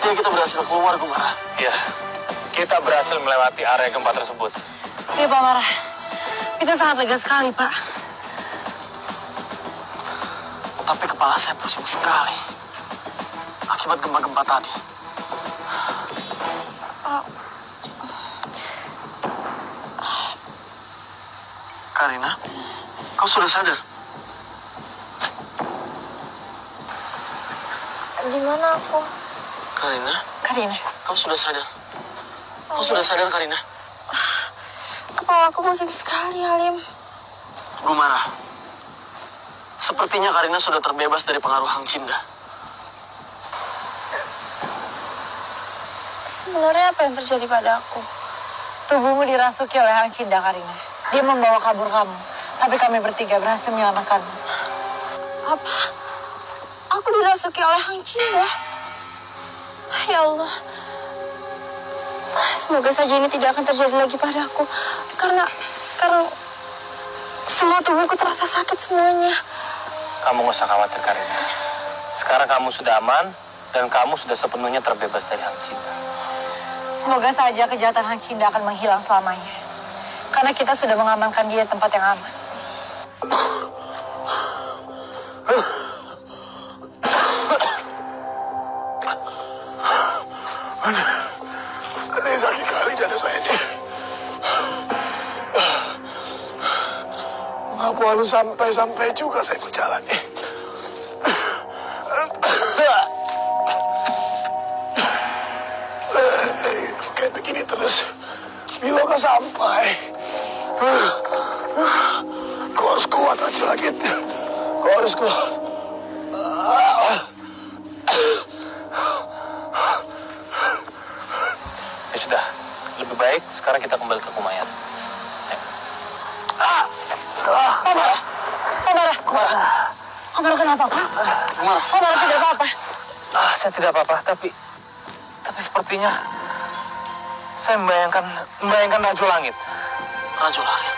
Sepertinya kita berhasil keluar, Gumara. Iya, kita berhasil melewati area gempa tersebut. Iya, Pak Mara. Kita sangat lega sekali, Pak. Tapi kepala saya pusing sekali. Akibat gempa-gempa tadi. Karina, kau sudah sadar? Di mana aku? Karina, Karina. kau sudah sadar? Kau sudah sadar, Karina? Kepala aku pusing sekali, Halim. Gumara, sepertinya Karina sudah terbebas dari pengaruh Hang Cinda. Sebenarnya apa yang terjadi pada aku? Tubuhmu dirasuki oleh Hang Cinda, Karina. Dia membawa kabur kamu, tapi kami bertiga berhasil menyelamatkanmu. Apa? Aku dirasuki oleh Hang Cinda? Ya Allah. Semoga saja ini tidak akan terjadi lagi padaku. Karena sekarang semua tubuhku terasa sakit semuanya. Kamu gak usah khawatir, Karina. Sekarang kamu sudah aman, dan kamu sudah sepenuhnya terbebas dari Hang Cinda. Semoga saja kejahatan Hang Cinda akan menghilang selamanya. Karena kita sudah mengamankan dia di tempat yang aman. Aduh, sakit kali dada saya ini. Mengapa harus sampai juga saya berjalan nih? Kayak begini terus. Bila nggak sampai. Kau harus kuat aja lagi. Kau harus kuat. Ya sudah, lebih baik sekarang kita kembali ke Kumayan. Komara kenapa, Pak? Komara tidak apa-apa. Saya tidak apa-apa, tapi sepertinya saya membayangkan Rajo Langit. Rajo Langit?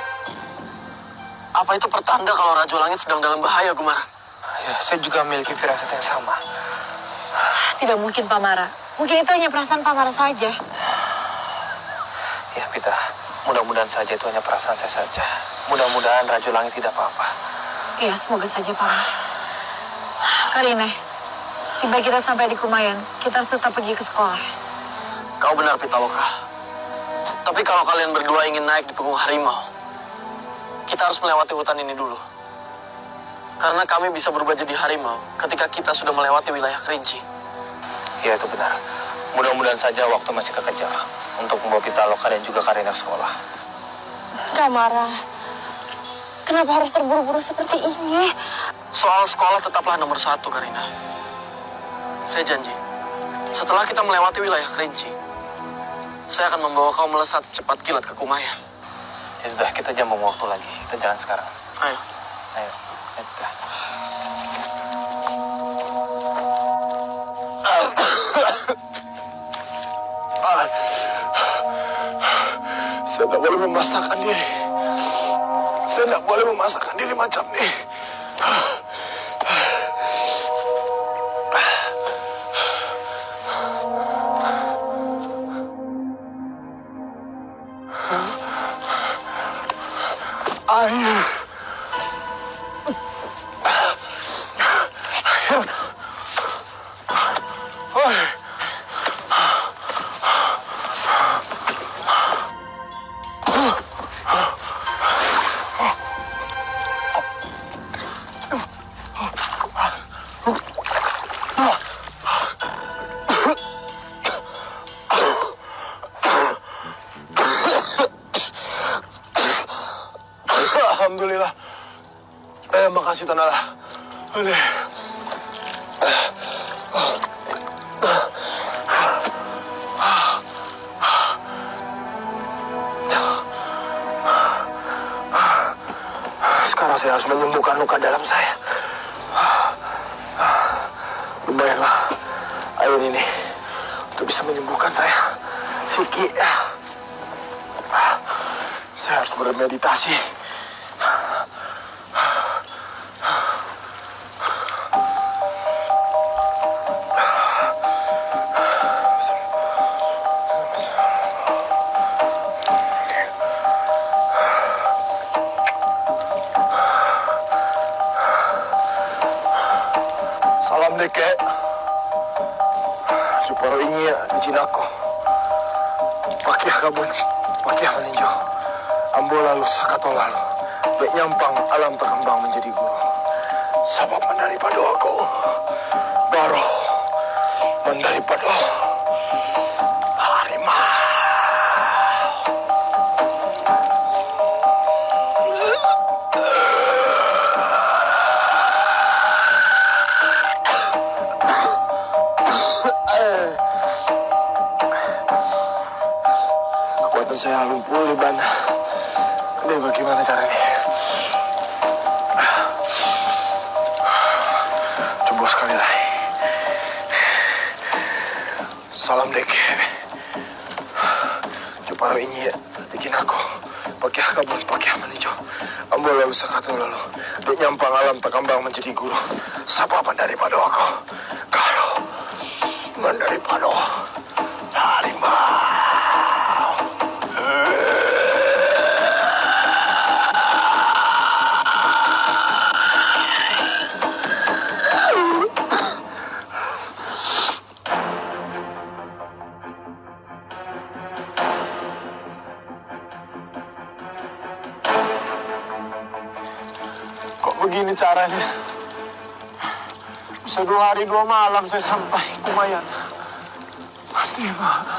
Apa itu pertanda kalau Rajo Langit sedang dalam bahaya, Gumara? Ya, saya juga memiliki firasat yang sama. Tidak mungkin, Pak Mara. Mungkin itu hanya perasaan Pak Mara saja. Ya, Pita, mudah-mudahan saja itu hanya perasaan saya saja. Mudah-mudahan Rajo Langit tidak apa-apa. Iya, semoga saja, Pak Mara. Karina, tiba kita sampai di Kumayan, kita harus tetap pergi ke sekolah. Kau benar, Pitaloka. Tapi kalau kalian berdua ingin naik di punggung harimau, kita harus melewati hutan ini dulu. Karena kami bisa berubah jadi harimau ketika kita sudah melewati wilayah Kerinci. Ya, itu benar. Mudah-mudahan saja waktu masih kekejar untuk membawa Pitaloka dan juga Karina ke sekolah. Kamara, kenapa harus terburu-buru seperti ini? Soal sekolah tetaplah nomor 1, Karina. Saya janji, setelah kita melewati wilayah Kerinci, saya akan membawa kau melesat secepat kilat ke Kumayan. Ya sudah, kita jangan buang waktu lagi. Kita jalan sekarang. Ayo. Ayo, Pita. Saya tidak boleh memaksakan diri. Saya tidak boleh memaksakan diri macam ini. Air. Alhamdulillah. Terima kasih Tuhan Allah. Sekarang saya harus menyembuhkan luka dalam saya. Lumayanlah air ini untuk bisa menyembuhkan saya. Siki. Saya harus bermeditasi. deke. Juparo ingi di Cinako. Pakai kabun, pakai meninjau. Ambo lalu sakato lalu. Bek nyampang alam terkembang menjadi guru. Sabab daripada aku. Baru daripada harimau. Kekuatan saya lumpuh di bana. Ini bagaimana caranya? Coba sekali lagi. Salam dek. Juparo ini bikin aku. Pakai kabun, pakai meninjau. Ambo lalu sakatu lalu. Dek nyampang alam terkembang menjadi guru. Sababan daripada aku. Kalau daripada harimau. Kok begini caranya? Bisa 2 hari 2 malam saya sampai Kumayan. Gimana?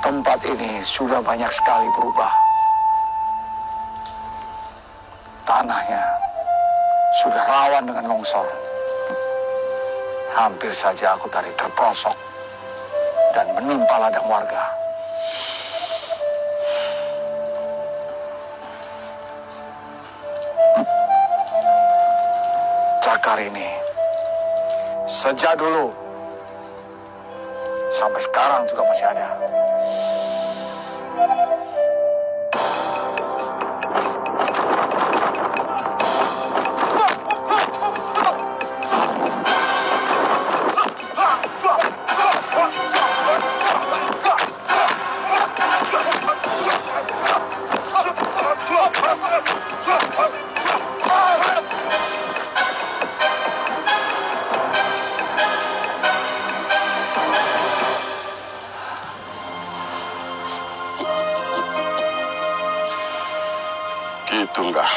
Tempat ini sudah banyak sekali berubah. Tanahnya sudah rawan dengan longsor. Hampir saja aku tadi terperosok dan menimpa ladang warga. Cakar ini sejak dulu sampai sekarang juga masih ada. Tunggah,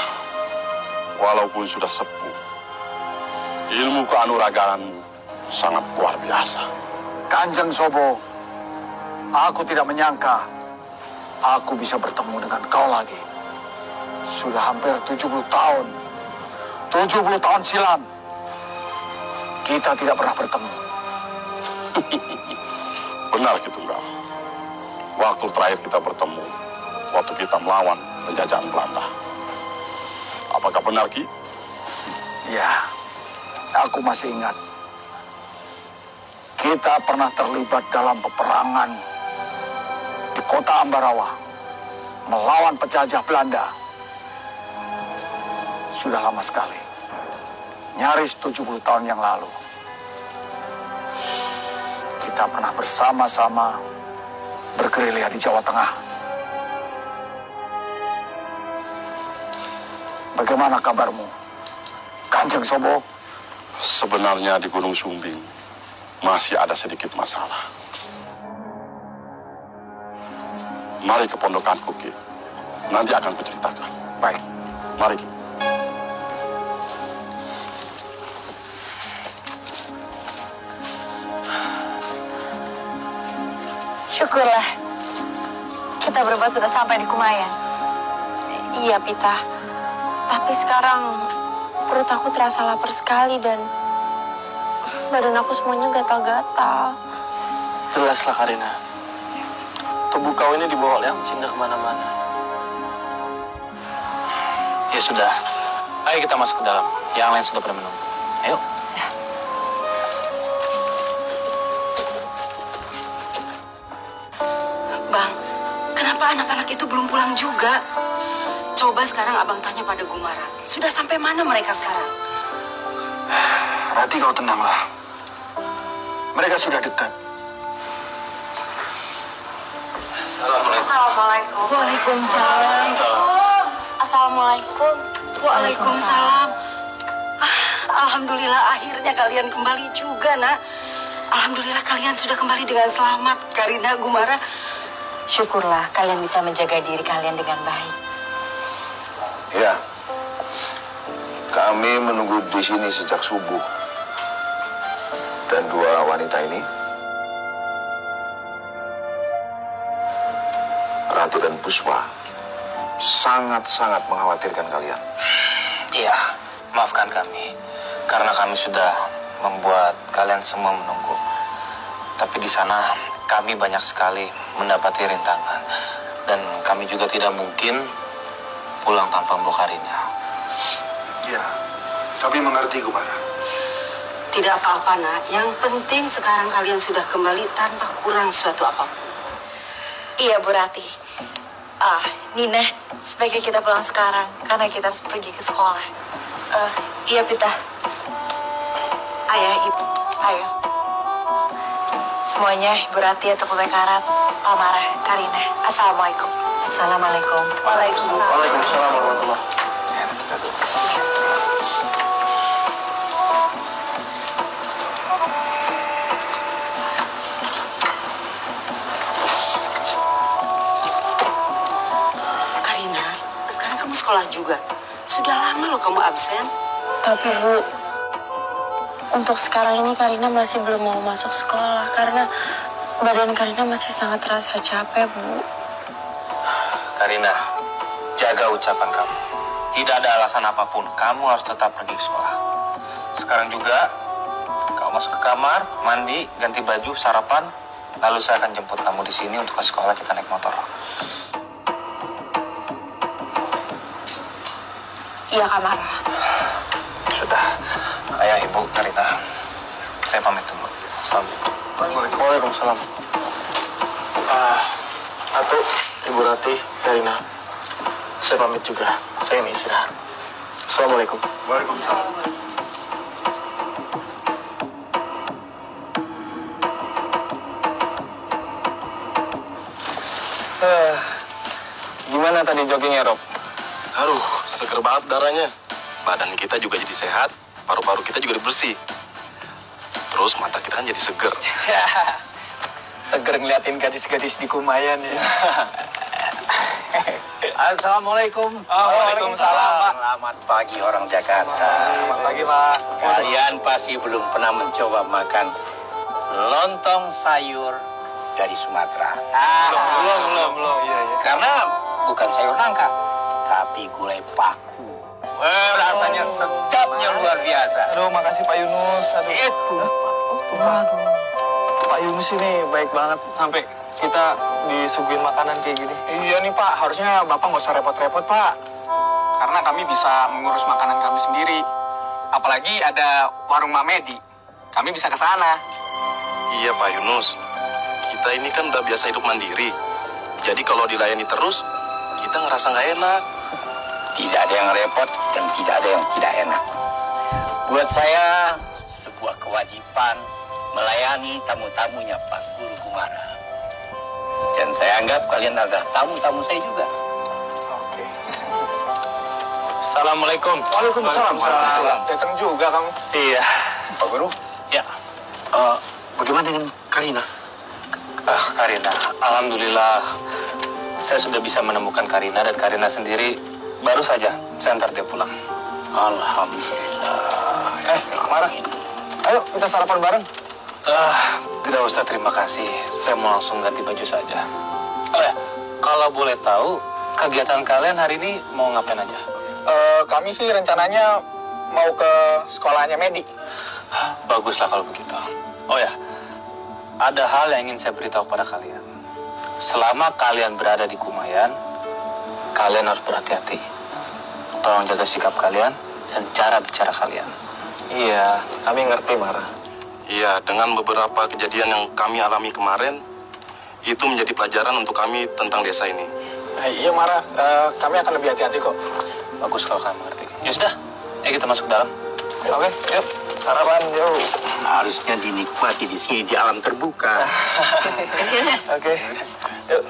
walaupun sudah sepuh, ilmu keanuraganmu sangat luar biasa. Kanjeng Sobo, aku tidak menyangka aku bisa bertemu dengan kau lagi. Sudah hampir 70 tahun. 70 tahun silam kita tidak pernah bertemu. Benar, Ki Tunggal. Waktu terakhir kita bertemu, waktu kita melawan penjajahan Belanda. Apakah benar, Ki? Ya, aku masih ingat. Kita pernah terlibat dalam peperangan di kota Ambarawa, melawan penjajah Belanda. Sudah lama sekali, nyaris 70 tahun yang lalu. Kita pernah bersama-sama bergerilya di Jawa Tengah. Bagaimana kabarmu, Kanjeng Sobo? Sebenarnya di Gunung Sumbing masih ada sedikit masalah. Mari ke pondokanku, Ki. Nanti akan kuceritakan. Baik. Mari, Ki. Syukurlah kita berempat sudah sampai di Kumayan. Iya, Pita. Tapi sekarang perut aku terasa lapar sekali dan badan aku semuanya gatal-gatal. Jelaslah, Karina. Tubuh kau ini dibawa oleh Cinda kemana-mana. Ya sudah, ayo kita masuk ke dalam. Yang lain sudah pada menunggu. Ayo. Kenapa anak-anak itu belum pulang juga? Coba sekarang abang tanya pada Gumara. Sudah sampai mana mereka sekarang? Rati, kau tenanglah. Mereka sudah dekat. Assalamualaikum. Waalaikumsalam. Assalamualaikum. Waalaikumsalam. Alhamdulillah akhirnya kalian kembali juga, nak. Alhamdulillah kalian sudah kembali dengan selamat, Karina, Gumara. Syukurlah kalian bisa menjaga diri kalian dengan baik. Ya, kami menunggu di sini sejak subuh. Dan dua wanita ini, Rati dan Puspa, sangat-sangat mengkhawatirkan kalian. Iya, maafkan kami. Karena kami sudah membuat kalian semua menunggu. Tapi di sana kami banyak sekali mendapati rintangan. Dan kami juga tidak mungkin pulang tanpa Mbok Karina. Ya, kami mengerti, Gumara. Tidak apa-apa, nak. Yang penting sekarang kalian sudah kembali tanpa kurang suatu apapun. Iya, Bu Rati. Nina, sebaiknya kita pulang sekarang karena kita harus pergi ke sekolah. Iya, Pita. Ayah, Ibu, ayo. Semuanya, Ibu Rati atau Pak Karat, Pak Mara, Karina. Assalamualaikum. Assalamualaikum. Waalaikumsalam. Waalaikumsalam warahmatullahi. Karina, sekarang kamu sekolah juga. Sudah lama loh kamu absen. Tapi Bu, untuk sekarang ini Karina masih belum mau masuk sekolah karena badan Karina masih sangat terasa capek, Bu. Karina, jaga ucapan kamu. Tidak ada alasan apapun, kamu harus tetap pergi ke sekolah. Sekarang juga, kamu masuk ke kamar, mandi, ganti baju, sarapan. Lalu saya akan jemput kamu di sini untuk ke sekolah, kita naik motor. Iya, Kak Mara. Sudah, ayah, ibu, Karina. Saya pamit dulu. Assalamualaikum. Waalaikumsalam. Atu, Ibu Rati, Karina. Saya pamit juga. Saya ini istirahat. Assalamualaikum. Waalaikumsalam. Gimana tadi joggingnya, Rob? Aduh, seger banget darahnya. Badan kita juga jadi sehat, paru-paru kita juga bersih. Terus mata kita kan jadi seger. Seger ngeliatin gadis-gadis di Kumayan ya. Assalamualaikum. Waalaikumsalam, Pak. Selamat pagi orang Jakarta. Selamat pagi, Pak. Kalian pasti belum pernah mencoba makan lontong sayur dari Sumatera. Belum. Iya. Karena bukan sayur nangka, tapi gulai paku. Rasanya sedapnya luar biasa. Aduh, makasih Pak Yunus. Aduh. Itu. Pak Yunus ini baik banget sampai kita disuguhin makanan kayak gini. Iya nih Pak, harusnya Bapak nggak usah repot-repot Pak. Karena kami bisa mengurus makanan kami sendiri. Apalagi ada warung Mamedi. Kami bisa ke sana. Iya Pak Yunus, kita ini kan udah biasa hidup mandiri. Jadi kalau dilayani terus, kita ngerasa nggak enak. Tidak ada yang repot dan tidak ada yang tidak enak. Buat saya, sebuah kewajiban melayani tamu-tamunya Pak Guru Gumara. Dan saya anggap kalian adalah tamu-tamu saya juga. Oke. Assalamualaikum. Waalaikumsalam. Datang juga kamu. Iya. Pak Guru, Ya. bagaimana dengan Karina? Karina, alhamdulillah saya sudah bisa menemukan Karina dan Karina sendiri baru saja saya antar dia pulang. Alhamdulillah. Marah. Ayo kita sarapan bareng. Tidak usah, terima kasih. Saya mau langsung ganti baju saja. Oh ya, kalau boleh tahu kegiatan kalian hari ini mau ngapain aja? Kami sih rencananya mau ke sekolahnya Medi. Baguslah kalau begitu. Oh ya, ada hal yang ingin saya beritahu pada kalian. Selama kalian berada di Kumayan, kalian harus berhati-hati. Tolong jaga sikap kalian dan cara bicara kalian. Iya, kami ngerti Marah. Iya, dengan beberapa kejadian yang kami alami kemarin, itu menjadi pelajaran untuk kami tentang desa ini. Iya Mara, kami akan lebih hati-hati kok. Bagus kalau kamu ngerti. Ya sudah, ayo kita masuk ke dalam. Oke, yuk. Sarapan, yuk. Harusnya dinikmati di sini di alam terbuka. Oke, yuk.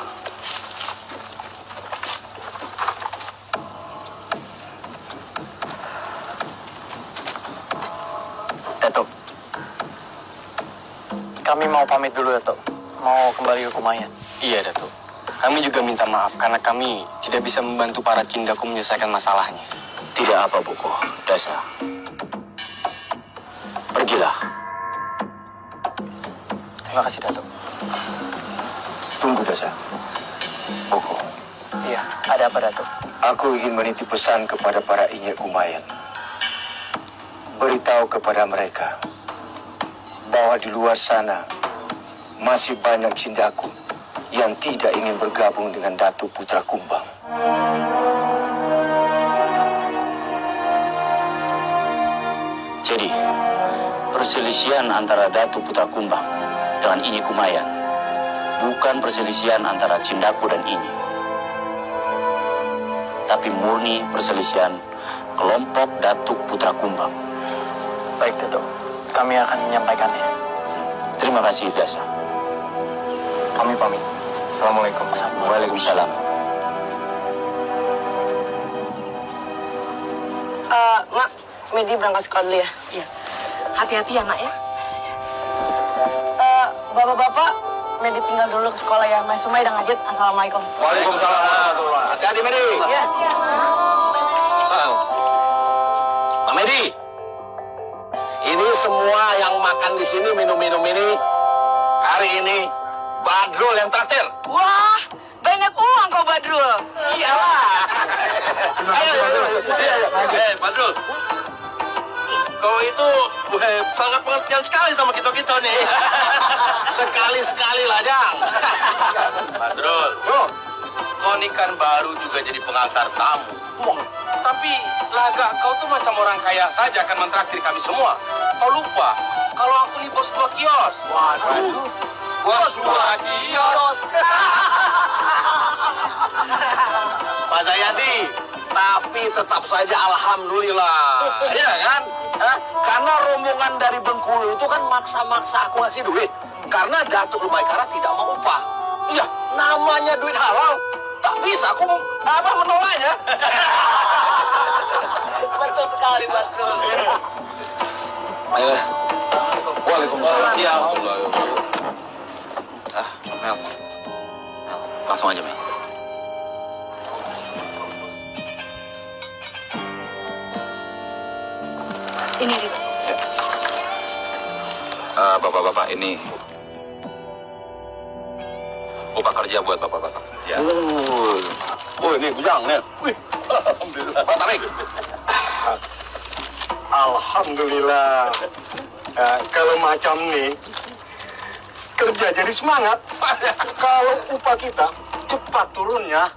Datuk, kami mau pamit dulu, Datuk. Mau kembali ke Kumayan. Iya, Datuk. Kami juga minta maaf karena kami tidak bisa membantu para Cindaku menyelesaikan masalahnya. Tidak apa, Buko. Dasa. Pergilah. Terima kasih, Datuk. Tunggu, Dasa. Buko. Iya, ada apa, Datuk? Aku ingin menitip pesan kepada para Inyek Kumayan. Beritahu kepada mereka bahwa di luar sana masih banyak Cindaku yang tidak ingin bergabung dengan Datuk Putra Kumbang. Jadi, perselisihan antara Datuk Putra Kumbang dengan Inyi Kumayan bukan perselisihan antara Cindaku dan Inyi, tapi murni perselisihan kelompok Datuk Putra Kumbang. Baik, Datuk. Kami akan menyampaikannya. Terima kasih, Dasa. Kami pamit. Assalamualaikum. Waalaikumsalam. Mak, Medi berangkat sekolah dulu ya. Iya. Hati-hati ya, Nak ya. Bapak-bapak, Medi tinggal dulu ke sekolah ya. Mas Sumai udah ngajit. Assalamualaikum. Waalaikumsalam. Hati-hati, Medi. Iya. Pak Medi, ini semua yang makan di sini, minum-minum ini, hari ini Badrul yang traktir. Wah, banyak uang kok Badrul. Iyalah. Ayo. Badrul. Kau itu sangat pengertian sekali sama kita-kita nih. Sekali-sekali lah, Jang. Badrul. Kau ini kan baru juga jadi pengantar tamu. Tapi laga kau tuh macam orang kaya saja akan mentraktir kami semua. Kau lupa kalau aku nih bos 2 kios. Waduh. Bos 2 kios. Pak Zayadi, tapi tetap saja alhamdulillah. Iya kan? Karena rombongan dari Bengkulu itu kan maksa-maksa aku ngasih duit. Karena Datuk Lumaikara tidak mau upah. Iya, namanya duit halal. Tak bisa aku menolaknya. Betul sekali, betul. Ayo. Waalaikumsalam. Iya. Mel. Langsung aja, Mel. Ini Rit. Bapak-bapak, ini upah kerja buat bapak-bapak. Ya. Oh, ini bujang, Mel. Wih, alhamdulillah. Pak Tarik. Alhamdulillah. Kalau macam nih, kerja jadi semangat. Kalau upah kita cepat turunnya.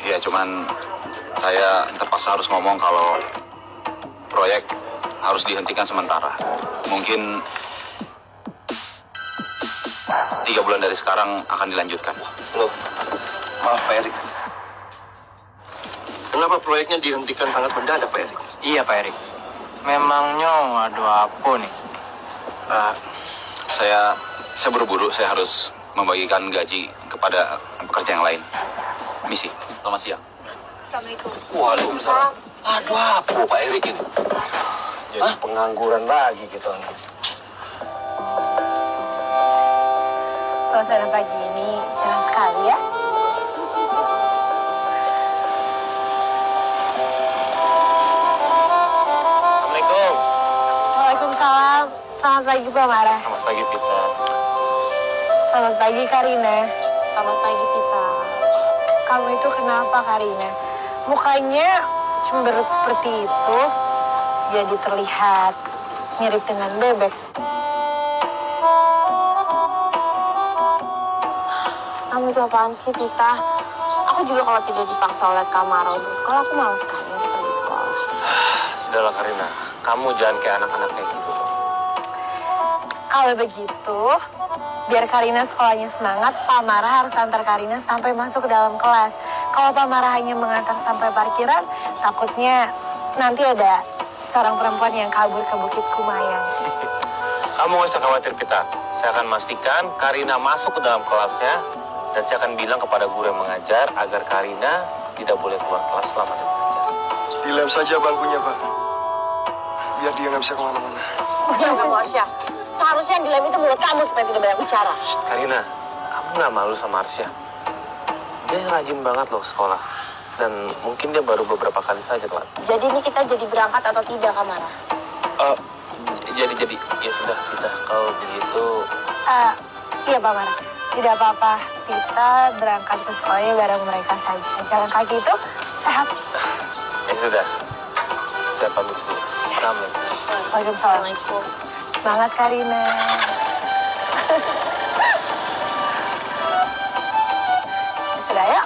Ya, cuman saya terpaksa harus ngomong kalau proyek harus dihentikan sementara. Mungkin 3 bulan dari sekarang akan dilanjutkan. Loh, maaf Pak Erik. Kenapa proyeknya dihentikan sangat mendadak, Pak Erik? Iya, Pak Erik. Memangnya ada apa nih? Saya buru-buru, saya harus membagikan gaji kepada pekerja yang lain. Misi, selamat siang. Assalamualaikum. Waalaikumsalam. Aduh, apa Pak Erik ini? Jadi pengangguran lagi kita. Suasana pagi ini cerah sekali ya. Assalamualaikum. Waalaikumsalam. Selamat pagi Pak Mara. Selamat pagi, Pita. Selamat pagi Karina. Selamat pagi Pita. Kamu itu kenapa Karina? Mukanya cemberut seperti itu, jadi terlihat mirip dengan bebek. Kamu itu apaan sih Pita? Aku juga kalau tidak dipaksa oleh Kamara untuk sekolah, aku malas sekali untuk pergi sekolah. Sudahlah, Karina. Kamu jangan kayak anak-anak kayak gitu. Kalau begitu, Biar Karina sekolahnya semangat, Pak Mara harus antar Karina sampai masuk ke dalam kelas. Kalau Pak Mara hanya mengantar sampai parkiran, takutnya nanti ada seorang perempuan yang kabur ke Bukit Kumayan. Kamu gak usah khawatir, Pita. Saya akan memastikan Karina masuk ke dalam kelasnya, dan saya akan bilang kepada guru yang mengajar agar Karina tidak boleh keluar kelas selama dia mengajar. Dilem saja bangkunya, Pak. Biar dia nggak bisa kemana-mana. Diam kamu, Arsya. Seharusnya yang dilem itu mulut kamu supaya tidak banyak bicara. Karina, kamu gak malu sama Arsya? Dia rajin banget loh sekolah. Dan mungkin dia baru beberapa kali saja telat. Jadi ini kita jadi berangkat atau tidak, Kamara? Jadi. Ya sudah, Pita. Kalau begitu... Iya, Pak Mara. Tidak apa-apa. Kita berangkat ke sekolahnya bareng mereka saja. Jalan kaki itu sehat. Ya sudah. Saya pamit dulu. Assalamualaikum. Waalaikumsalam. Semangat, Karina. Sudah ya?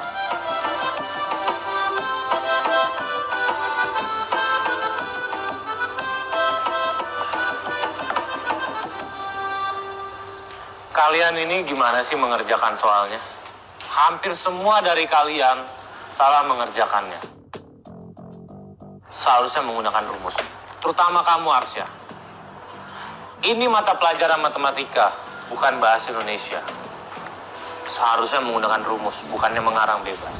Kalian ini gimana sih mengerjakan soalnya? Hampir semua dari kalian salah mengerjakannya. Seharusnya menggunakan rumus. Terutama kamu, Arsya. Ini mata pelajaran matematika, bukan bahasa Indonesia. Seharusnya menggunakan rumus, bukannya mengarang bebas.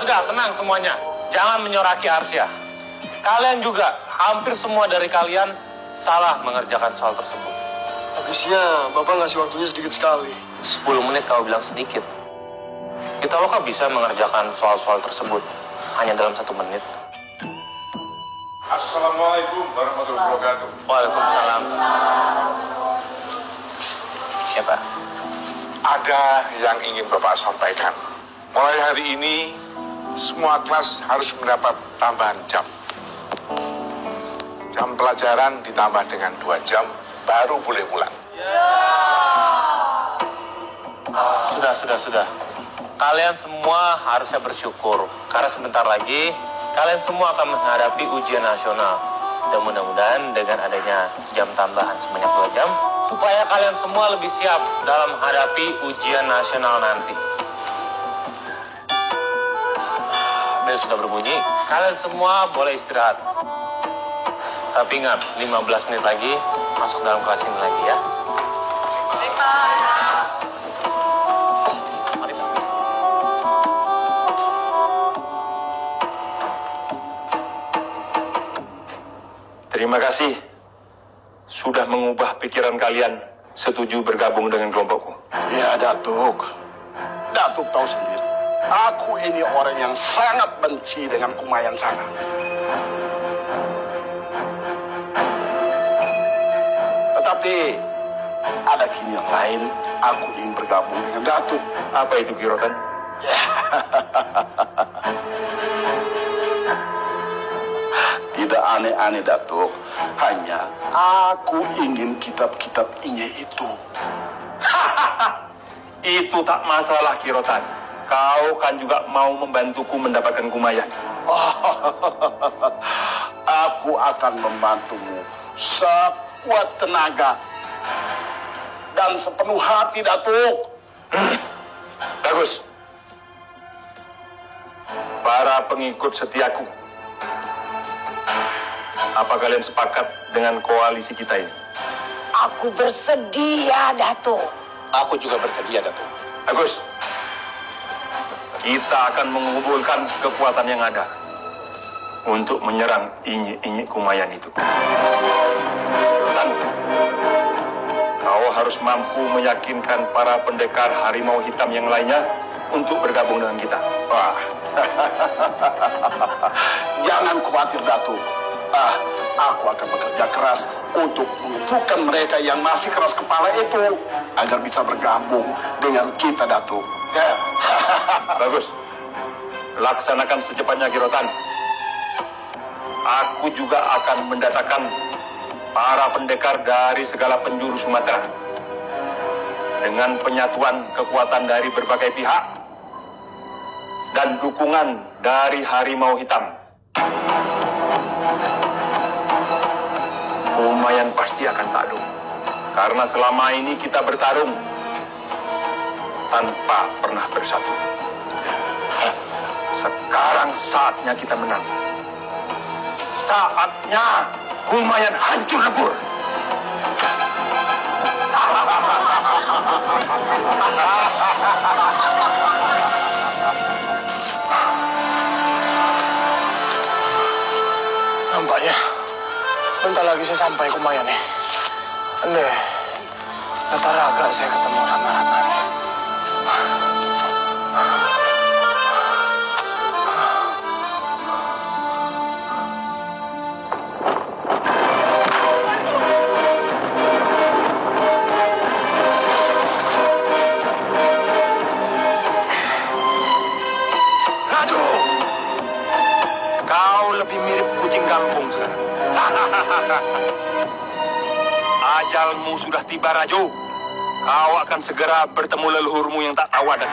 Sudah, tenang semuanya. Jangan menyoraki Arsya. Kalian juga, hampir semua dari kalian salah mengerjakan soal tersebut. Habisnya Bapak ngasih waktunya sedikit sekali. 10 menit kau bilang sedikit. Kita loh bisa mengerjakan soal-soal tersebut hanya dalam 1 menit. Assalamualaikum warahmatullahi wabarakatuh. Waalaikumsalam. Siapa? Ada yang ingin Bapak sampaikan. Mulai hari ini, semua kelas harus mendapat tambahan jam. Jam pelajaran ditambah dengan 2 jam, baru boleh pulang. Sudah. Kalian semua harusnya bersyukur. Karena sebentar lagi, kalian semua akan menghadapi ujian nasional. Dan mudah-mudahan dengan adanya jam tambahan sebanyak 2 jam, supaya kalian semua lebih siap dalam menghadapi ujian nasional nanti. Bel sudah berbunyi, kalian semua boleh istirahat. Tapi ingat, 15 menit lagi masuk dalam kelas ini lagi ya. Mari, Pak. Terima kasih sudah mengubah pikiran kalian setuju bergabung dengan kelompokku. Ya, Datuk. Datuk tahu sendiri. Aku ini orang yang sangat benci dengan Kumayan sana. Tetapi ada kini yang lain. Aku ingin bergabung dengan Datuk. Apa itu, Kirotan? Tidak aneh-aneh, Datuk. Hanya aku ingin kitab-kitab Inye itu. Itu tak masalah, Kirotan. Kau kan juga mau membantuku mendapatkan Kumayan. Aku akan membantumu sekuat tenaga dan sepenuh hati, Datuk. Bagus. Para pengikut setiaku, apa kalian sepakat dengan koalisi kita ini? Aku bersedia, Datuk. Aku juga bersedia, Datuk. Bagus. Kita akan mengumpulkan kekuatan yang ada untuk menyerang Inye Kumayan itu. Dan kau harus mampu meyakinkan para pendekar harimau hitam yang lainnya untuk bergabung dengan kita. Wah. Jangan khawatir, Datuk. Aku akan bekerja keras untuk mengumpulkan mereka yang masih keras kepala itu agar bisa bergabung dengan kita, Datuk. Ya. Bagus. Laksanakan secepatnya, Kirotan. Aku juga akan mendatangkan para pendekar dari segala penjuru Sumatera. Dengan penyatuan kekuatan dari berbagai pihak dan dukungan dari harimau hitam. Kumayan pasti akan takluk. Karena selama ini kita bertarung tanpa pernah bersatu. Sekarang saatnya kita menang. Saatnya Kumayan hancur lebur. Nampaknya bentar lagi saya sampai Kumayan nih. Andai kata raga saya ketemu sama Ratna nih. Aduh, kau lebih mirip kucing kampung sekarang. Ajalmu sudah tiba, Rajo. Kau akan segera bertemu leluhurmu yang tak tahu ada.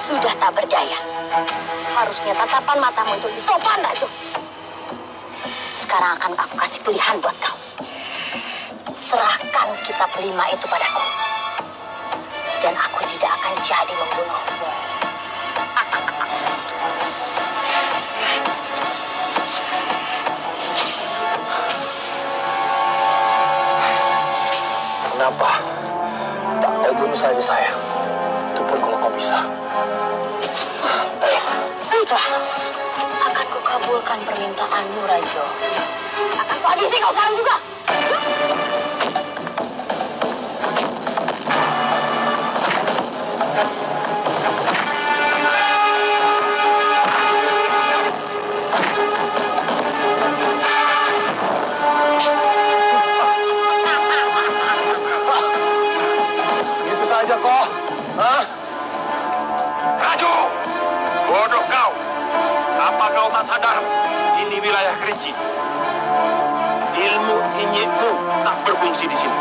Sudah tak berdaya. Harusnya tatapan matamu itu lebih sopan, Rajo. Sekarang akan aku kasih pilihan buat kau. Serahkan kitab 5 itu padaku. Dan aku tidak akan jadi membunuhmu. Kenapa tak kau bunuh saja saya? Itu pun kalau kau bisa. Baiklah, akan kukabulkan permintaanmu, Rajo. Akan kuhabisi kau sekarang juga. Segitu saja kok. Hah? Raju! Bodoh kau! Apa kau tak sadar? Ini wilayah kerinci. Ilmu inyekmu tak berfungsi di sini.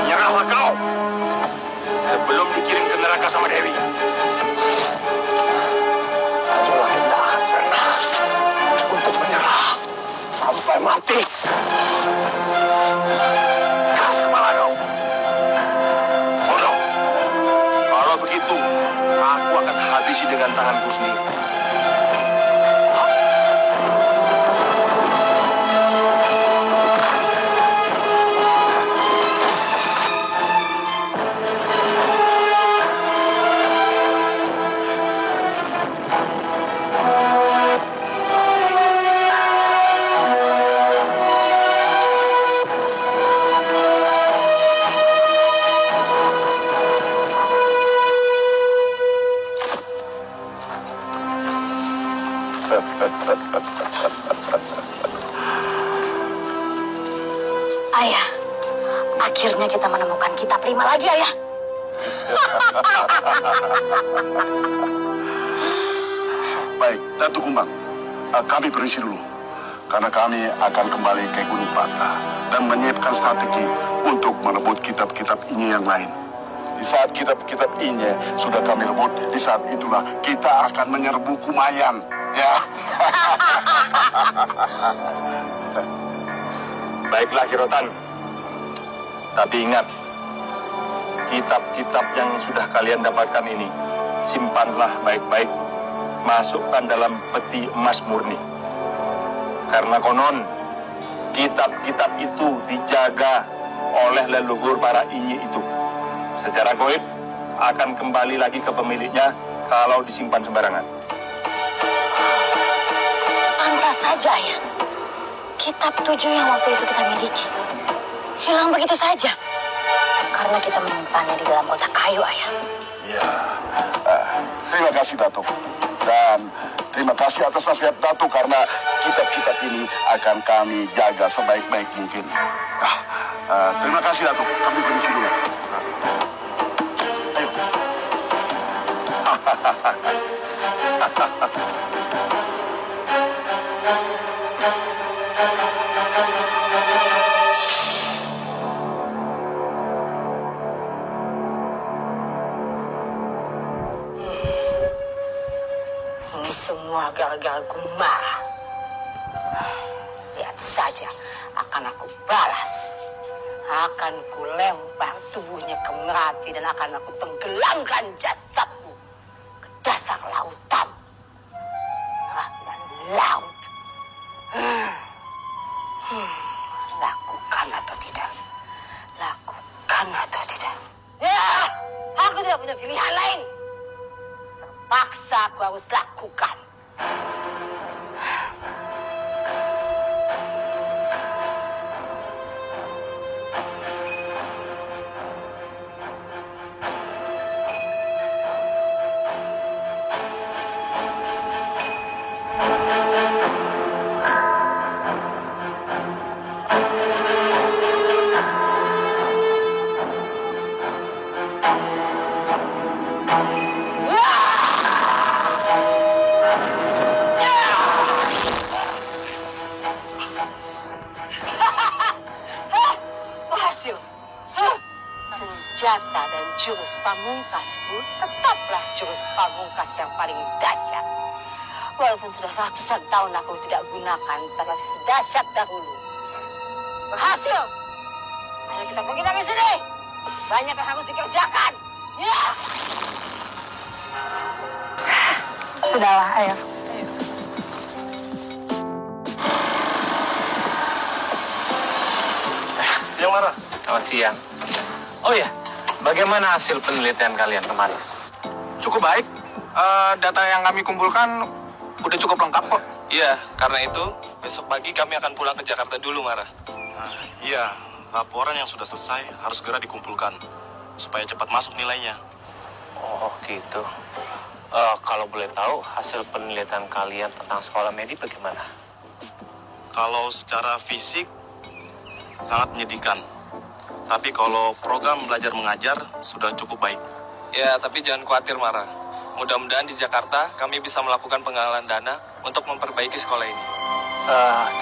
Menyerahlah kau sebelum dikirim ke neraka sama Dewi. Rajo Langit tidak akan pernah untuk menyerah sampai mati. Keras kepala kau. Bodoh. Kalau begitu, aku akan habisi dengan tanganku sendiri. Ayah, akhirnya kita menemukan kitab 5 lagi, Ayah. Baik, Datuk Kumbang, kami permisi dulu. Karena kami akan kembali ke Gunung Patah dan menyiapkan strategi untuk merebut kitab-kitab ini yang lain. Di saat kitab-kitab ini sudah kami rebut, di saat itulah kita akan menyerbu Kumayan. Ya. Baiklah, Kirotan. Tapi ingat, kitab-kitab yang sudah kalian dapatkan ini, simpanlah baik-baik. Masukkan dalam peti emas murni. Karena konon, kitab-kitab itu dijaga oleh leluhur para inyi itu. Secara goib, akan kembali lagi ke pemiliknya kalau disimpan sembarangan. Pantas saja, Ayah. Kitab 7 yang waktu itu kita miliki hilang begitu saja. Karena kita menyimpannya di dalam kotak kayu, Ayah. Ya. Terima kasih, Datuk. Dan terima kasih atas nasihat Datuk karena kitab-kitab ini akan kami jaga sebaik-baik mungkin. Terima kasih, Datuk. Kami permisi dulu. Ayo. Ini semua gara-gara Gumara. Lihat saja, akan aku balas. Akan ku lempar tubuhnya ke Merapi dan akan aku tenggelamkan jasadmu ke dasar lautan. Dan laut. Lakukan atau tidak? Lakukan atau tidak? Ya, aku tidak punya pilihan lain. Terpaksa aku harus lakukan. Berhasil. Senjata dan jurus pamungkasmu tetaplah jurus pamungkas yang paling dahsyat. Walaupun sudah ratusan tahun aku tidak gunakan, tapi masih sedahsyat dahulu. Berhasil. Ayo kita pergi dari sini. Banyak yang harus dikerjakan. Ya. Sudahlah, ayo. Yang mana? Selamat siang. Oh ya, bagaimana hasil penelitian kalian kemarin? Cukup baik. Data yang kami kumpulkan udah cukup lengkap kok. Iya, karena itu besok pagi kami akan pulang ke Jakarta dulu, Mara. Iya, laporan yang sudah selesai harus segera dikumpulkan supaya cepat masuk nilainya. Oh gitu. Kalau boleh tahu, hasil penelitian kalian tentang sekolah medi bagaimana? Kalau secara fisik sangat menyedihkan. Tapi kalau program belajar mengajar sudah cukup baik. Ya, tapi jangan khawatir, Mara. Mudah-mudahan di Jakarta kami bisa melakukan penggalangan dana untuk memperbaiki sekolah ini.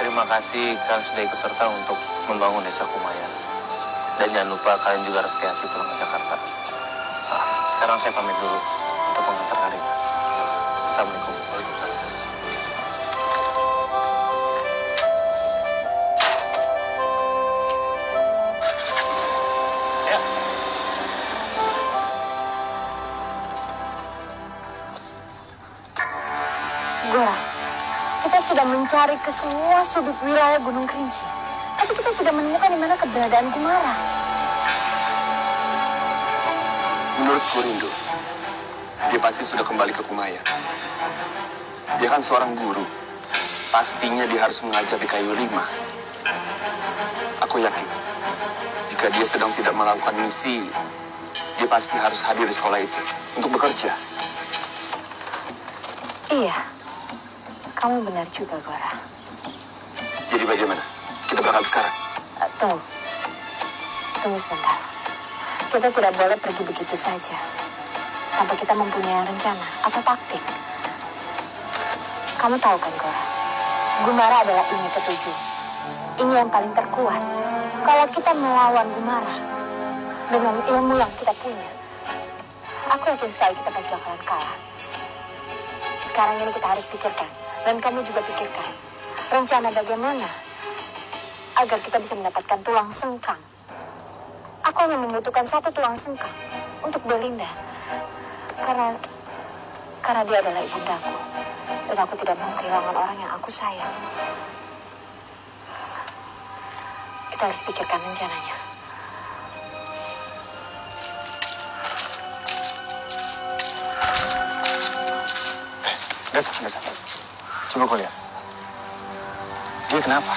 Terima kasih kalian sudah ikut serta untuk membangun desa Kumayan. Dan jangan lupa kalian juga harus hati-hati pulang ke Jakarta. Sekarang saya pamit dulu untuk mengantar Karina. Assalamualaikum. Waalaikumsalam. Ya. Gora, kita sudah mencari ke semua sudut wilayah Gunung Kerinci. Tapi kita tidak menemukan di mana keberadaan Gumara. Menurutku Rindu, dia pasti sudah kembali ke Kumayan. Dia kan seorang guru. Pastinya dia harus mengajar di Kayu Lima. Aku yakin, jika dia sedang tidak melakukan misi, dia pasti harus hadir di sekolah itu untuk bekerja. Iya, kamu benar juga, Gora. Jadi bagaimana? Kita berangkat sekarang. Tunggu sebentar. Kita tidak boleh pergi begitu saja, tanpa kita mempunyai rencana atau taktik. Kamu tahu kan, Gora? Gumara adalah Inyi ketujuh. Inyi yang paling terkuat. Kalau kita melawan Gumara dengan ilmu yang kita punya, aku yakin sekali kita pasti bakalan kalah. Sekarang ini kita harus pikirkan, dan kamu juga pikirkan, rencana bagaimana agar kita bisa mendapatkan tulang sengkang. Aku hanya membutuhkan satu tulang sengkang untuk Belinda. Karena dia adalah ibundaku. Dan aku tidak mau kehilangan orang yang aku sayang. Kita harus pikirkan rencananya. Desa. Coba kau lihat. Dia kenapa?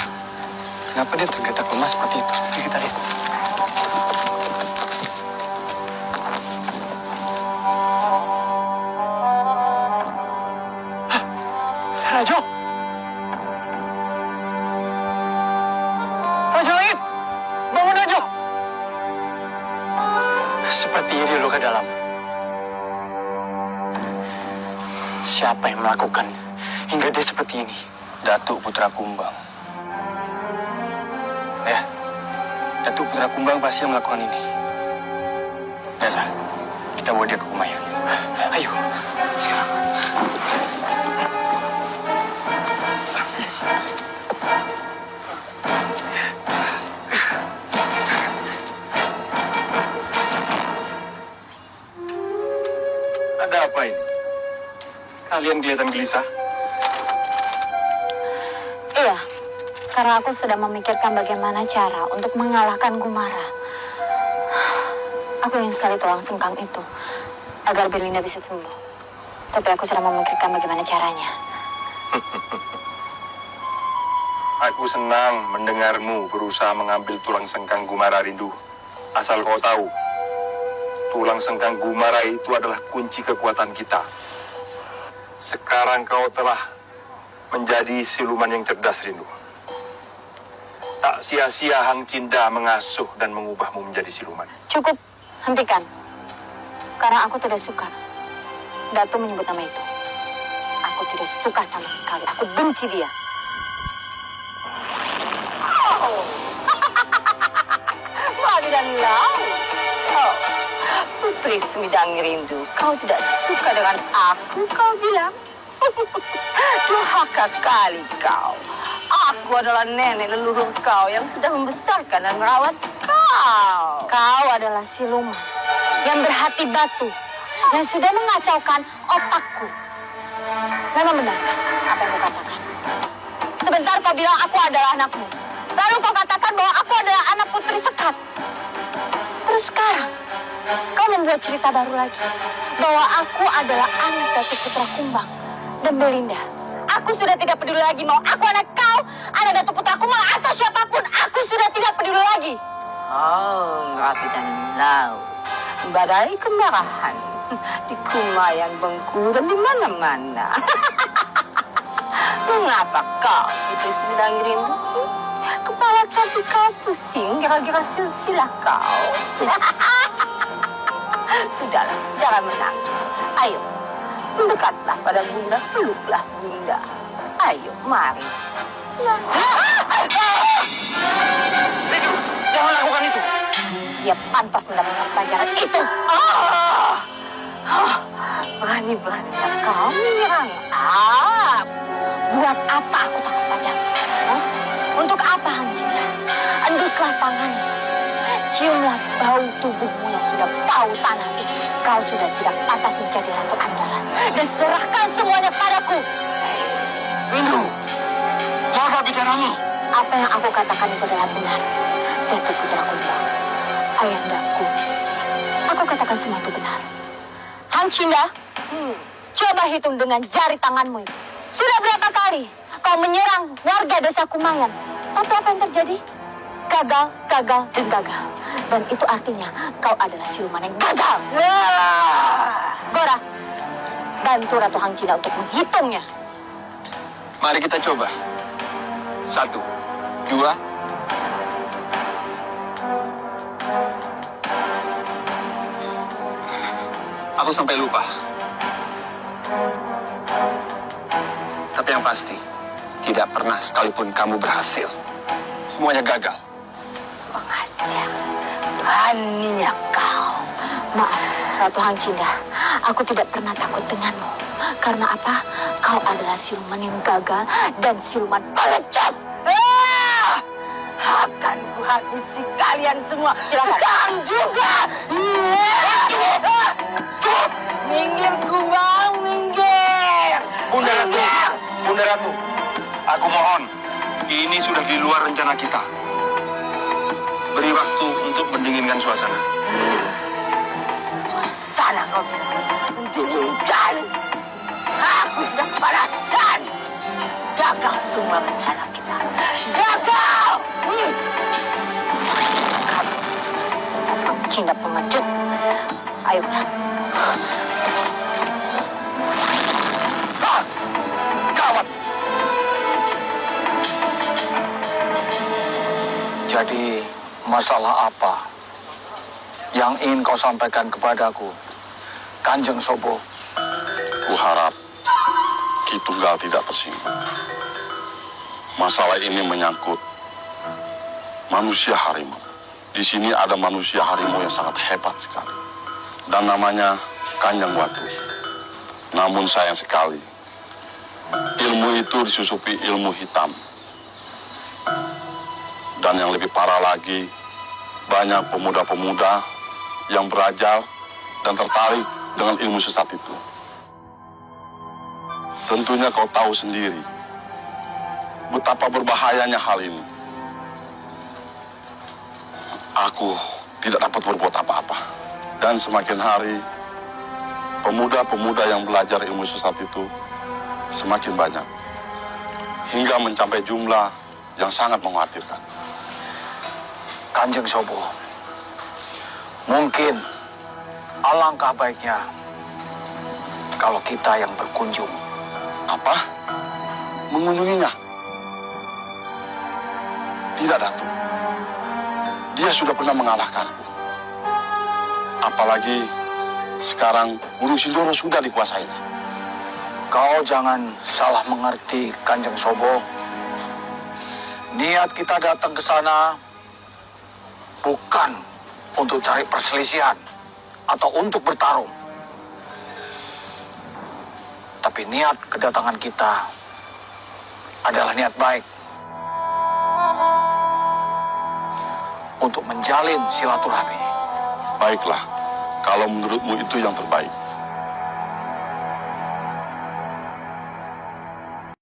Kenapa dia tergeletak lemas seperti itu? Mari kita lihat. Rajo! Rajo Langit! Bangun Rajo! Sepertinya dia luka dalam. Siapa yang melakukan hingga dia seperti ini? Datuk Putra Kumbang. Ya, Datuk Putra Kumbang pasti yang melakukan ini. Dasa, kita bawa dia ke Kumayan. Ayo, sekarang. Ada apa ini? Kalian kelihatan gelisah. Iya, karena aku sedang memikirkan bagaimana cara untuk mengalahkan Gumara. Aku ingin sekali tulang sengkang itu, agar Belinda bisa sembuh. Tapi aku sedang memikirkan bagaimana caranya. Aku senang mendengarmu berusaha mengambil tulang sengkang Gumara Rindu. Asal kau tahu, tulang sengkang Gumara itu adalah kunci kekuatan kita. Sekarang kau telah menjadi siluman yang cerdas, Rindu. Tak sia-sia Hang Cinda mengasuh dan mengubahmu menjadi siluman. Cukup, hentikan. Karena aku tidak suka Datu menyebut nama itu. Aku tidak suka sama sekali. Aku benci dia. Madu dan laut. Oh, Putri Semidang Rindu, kau tidak suka dengan aku, kau bilang? Durhaka kali kau. Aku adalah nenek leluhur kau yang sudah membesarkan dan merawat kau. Kau adalah siluman yang berhati batu, yang sudah mengacaukan otakku. Memang benar apa yang kau katakan. Sebentar kau bilang aku adalah anakmu. Lalu kau katakan bahwa aku adalah anak Putri Sekar. Terus sekarang, kau membuat cerita baru lagi. Bahwa aku adalah anak Datuk Putra Kumbang dan Belinda. Aku sudah tidak peduli lagi mau aku anak kau, anak Datuk Putra Kumbang atau siapapun. Aku sudah tidak peduli lagi. Oh, api dan laut. Badai kemarahan. Di Kumayan, Bengkulu, dan di mana-mana. Mengapa kau, Putri Semidang Rindu? Kepala cantik kau pusing, gara-gara silsilah kau. Sudahlah, jangan menangis. Ayo, mendekatlah pada Bunda, peluklah Bunda. Ayo, mari. Jangan lakukan itu. Dia pantas mendapatkan pelajaran itu. Berani-beraninya kau menyerang aku. Buat apa aku takut padamu? Untuk apa, Hang Cinda? Enduslah tanganmu. Ciumlah bau tubuhmu yang sudah bau tanah itu. Kau sudah tidak pantas menjadi Ratu Andalas. Dan serahkan semuanya padaku. Rindu, jaga bicaramu. Apa yang aku katakan itu adalah benar. Datuk Putra Kumbang, Ayandaku. Aku katakan semua itu benar. Hang Cinda, coba hitung dengan jari tanganmu itu. Sudah berapa kali kau menyerang warga desa Kumayan? Tapi apa yang terjadi? Gagal, gagal, dan gagal. Dan itu artinya kau adalah siluman yang gagal. Gora, bantu Ratu Hang Cinda untuk menghitungnya. Mari kita coba. 1, 2. Aku sampai lupa. Tapi yang pasti, tidak pernah sekalipun kamu berhasil. Semuanya gagal. Pengajar, beraninya kau. Maaf, Ratu Hang Cinda. Aku tidak pernah takut denganmu. Karena apa? Kau adalah siluman yang gagal dan siluman pengecut. Akan kuhabisi kalian semua. Silakan. Sekarang juga. Minggir, Kumbang, minggir. Bunda Ratu, Bunda Ratu, aku mohon, ini sudah di luar rencana kita. Beri waktu untuk mendinginkan suasana. Suasana kau mendinginkan. Aku sudah kepanasan. Gagal semua rencana kita. Gagal. Kamu, Hang Cinda pengecut. Ayo, Bram. Gawat! Jadi, masalah apa yang ingin kau sampaikan kepadaku, Kanjeng Sobo? Kuharap Ki Tunggal tidak tersinggung. Masalah ini menyangkut manusia harimau. Di sini ada manusia harimau yang sangat hebat sekali. Dan namanya Kanjeng Watu. Namun sayang sekali, ilmu itu disusupi ilmu hitam. Dan yang lebih parah lagi, banyak pemuda-pemuda yang berajal dan tertarik dengan ilmu sesat itu. Tentunya kau tahu sendiri betapa berbahayanya hal ini. Aku tidak dapat berbuat apa-apa. Dan semakin hari, pemuda-pemuda yang belajar ilmu sesat itu semakin banyak. Hingga mencapai jumlah yang sangat mengkhawatirkan. Kanjeng Sobo, mungkin alangkah baiknya kalau kita yang berkunjung. Apa? Mengunjunginya? Tidak, Datuk. Dia sudah pernah mengalahkanku. Apalagi sekarang Gunung Sindoro sudah dikuasainya. Kau jangan salah mengerti, Kanjeng Sobo. Niat kita datang ke sana bukan untuk cari perselisihan atau untuk bertarung. Tapi niat kedatangan kita adalah niat baik. Untuk menjalin silaturahmi. Baiklah, kalau menurutmu itu yang terbaik.